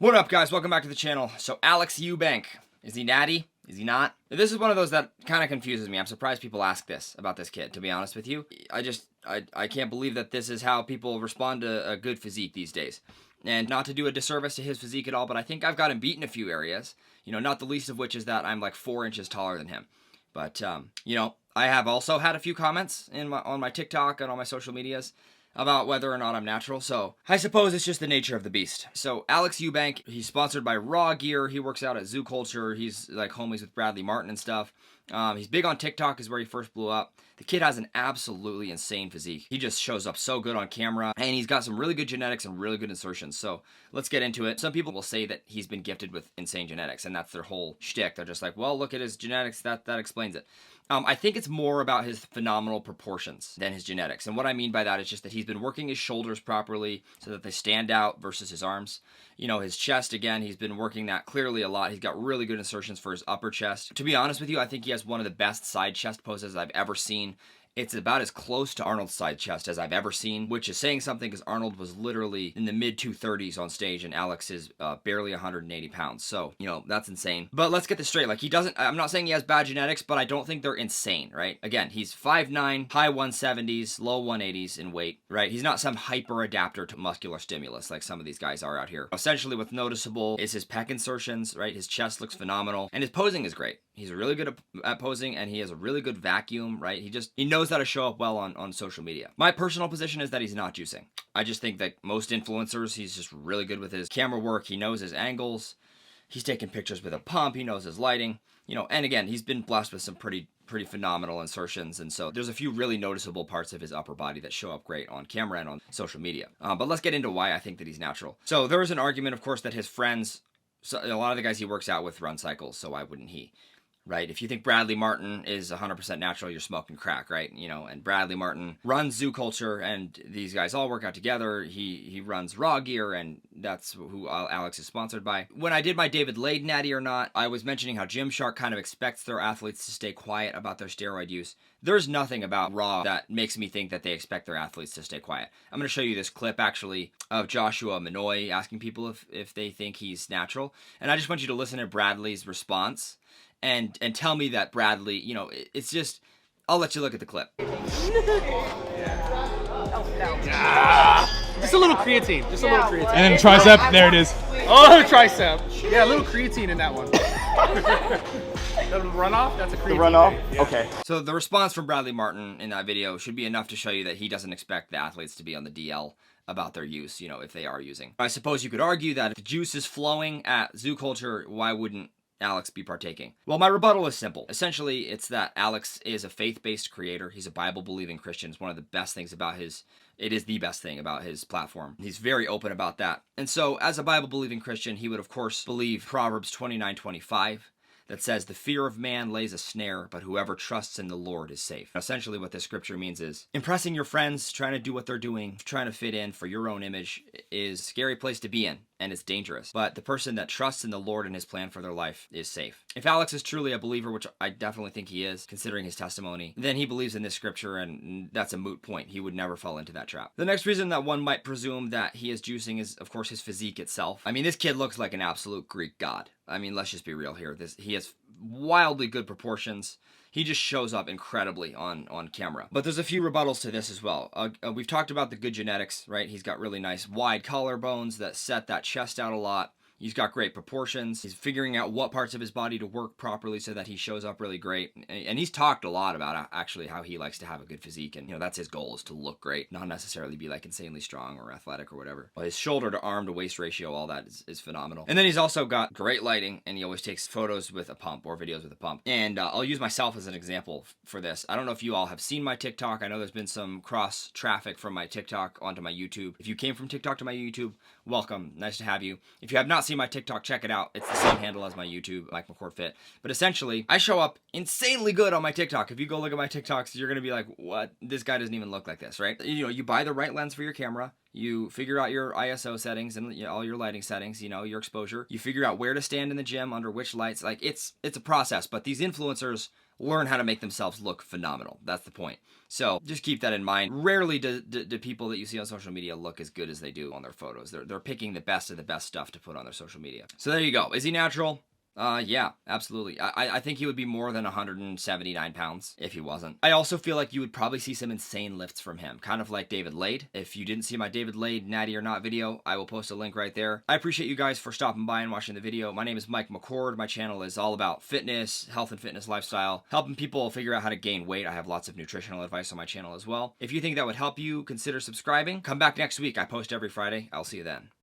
What up, guys? Welcome back to the channel. So Alex Eubank, is he natty? Is he not? This is one of those that kind of confuses me. I'm surprised people ask this about this kid, to be honest with you. I can't believe that this is how people respond to a good physique these days. And not to do a disservice to his physique at all, but I think I've got him beat in a few areas. You know, not the least of which is that I'm like 4 inches taller than him. But, you know, I have also had a few comments on my TikTok and on my social medias about whether or not I'm natural, so I suppose it's just the nature of the beast. So Alex Eubank, he's sponsored by Raw Gear. He works out at Zoo Culture. He's like homies with Bradley Martin and stuff. He's big on TikTok, is where he first blew up. The kid has an absolutely insane physique. He just shows up so good on camera, and he's got some really good genetics and really good insertions. So let's get into it. Some people will say that he's been gifted with insane genetics, and that's their whole shtick. They're just like, well, look at his genetics. That explains it. I think it's more about his phenomenal proportions than his genetics. And what I mean by that is just that he's been working his shoulders properly so that they stand out versus his arms. You know, his chest, again, he's been working that clearly a lot. He's got really good insertions for his upper chest. To be honest with you, I think he has one of the best side chest poses I've ever seen. It's about as close to Arnold's side chest as I've ever seen, which is saying something because Arnold was literally in the mid 230s on stage and Alex is barely 180 pounds. So, you know, that's insane. But let's get this straight. Like, I'm not saying he has bad genetics, but I don't think they're insane, right? Again, he's 5'9", high 170s, low 180s in weight, right? He's not some hyper adapter to muscular stimulus like some of these guys are out here. Essentially, what's noticeable is his pec insertions, right? His chest looks phenomenal and his posing is great. He's really good at posing and he has a really good vacuum, right? He knows how to show up well on social media. My personal position is that he's not juicing. I just think that most influencers, he's just really good with his camera work. He knows his angles. He's taking pictures with a pump. He knows his lighting, you know, and again, he's been blessed with some pretty phenomenal insertions. And so there's a few really noticeable parts of his upper body that show up great on camera and on social media. But let's get into why I think that he's natural. So there was an argument, of course, that his friends, so a lot of the guys he works out with run cycles. So why wouldn't he? Right? If you think Bradley Martin is 100% natural, you're smoking crack, right? You know, and Bradley Martin runs Zoo Culture, and these guys all work out together. He runs Raw Gear, and that's who Alex is sponsored by. When I did my David Lade Natty or not, I was mentioning how Gymshark kind of expects their athletes to stay quiet about their steroid use. There's nothing about Raw that makes me think that they expect their athletes to stay quiet. I'm going to show you this clip, actually, of Joshua Manoy asking people if they think he's natural. And I just want you to listen to Bradley's response. And tell me that Bradley, you know, it's just, I'll let you look at the clip. Just a little creatine, just a little creatine. And then tricep, there it is. Oh, tricep. Yeah, a little creatine in that one. The runoff, that's a creatine. The runoff? Yeah. Okay. So the response from Bradley Martin in that video should be enough to show you that he doesn't expect the athletes to be on the DL about their use, you know, if they are using. I suppose you could argue that if the juice is flowing at Zoo Culture, why wouldn't Alex be partaking? Well, my rebuttal is simple. Essentially, it's that Alex is a faith-based creator. He's a Bible-believing Christian. It's one of the best things about it is the best thing about his platform. He's very open about that. And so, as a Bible-believing Christian, he would, of course, believe Proverbs 29:25, that says, the fear of man lays a snare, but whoever trusts in the Lord is safe. Essentially, what this scripture means is impressing your friends, trying to do what they're doing, trying to fit in for your own image is a scary place to be in, and it's dangerous. But the person that trusts in the Lord and his plan for their life is safe. If Alex is truly a believer, which I definitely think he is, considering his testimony, then he believes in this scripture, and that's a moot point. He would never fall into that trap. The next reason that one might presume that he is juicing is, of course, his physique itself. I mean, this kid looks like an absolute Greek god. I mean, let's just be real here. He has wildly good proportions. He just shows up incredibly on camera. But there's a few rebuttals to this as well. We've talked about the good genetics, right? He's got really nice wide collarbones that set that chest out a lot. He's got great proportions. He's figuring out what parts of his body to work properly so that he shows up really great. And he's talked a lot about actually how he likes to have a good physique. And, you know, that's his goal, is to look great, not necessarily be like insanely strong or athletic or whatever. But his shoulder to arm to waist ratio, all that is phenomenal. And then he's also got great lighting, and he always takes photos with a pump or videos with a pump. And I'll use myself as an example for this. I don't know if you all have seen my TikTok. I know there's been some cross traffic from my TikTok onto my YouTube. If you came from TikTok to my YouTube, welcome. Nice to have you. If you have not seen my TikTok, check it out. It's the same handle as my YouTube, Mike McCord Fit. But essentially, I show up insanely good on my TikTok. If you go look at my TikToks, you're gonna be like, what? This guy doesn't even look like this, right? You know, you buy the right lens for your camera. You figure out your ISO settings and, you know, all your lighting settings, you know, your exposure. You figure out where to stand in the gym, under which lights. Like, it's a process. But these influencers learn how to make themselves look phenomenal. That's the point. So just keep that in mind. Rarely do people that you see on social media look as good as they do on their photos. They're picking the best of the best stuff to put on their social media. So there you go. Is he natural? Yeah, absolutely. I think he would be more than 179 pounds if he wasn't. I also feel like you would probably see some insane lifts from him, kind of like David Lade. If you didn't see my David Lade Natty or Not video, I will post a link right there. I appreciate you guys for stopping by and watching the video. My name is Mike McCord. My channel is all about fitness, health and fitness lifestyle, helping people figure out how to gain weight. I have lots of nutritional advice on my channel as well. If you think that would help you, consider subscribing. Come back next week. I post every Friday. I'll see you then.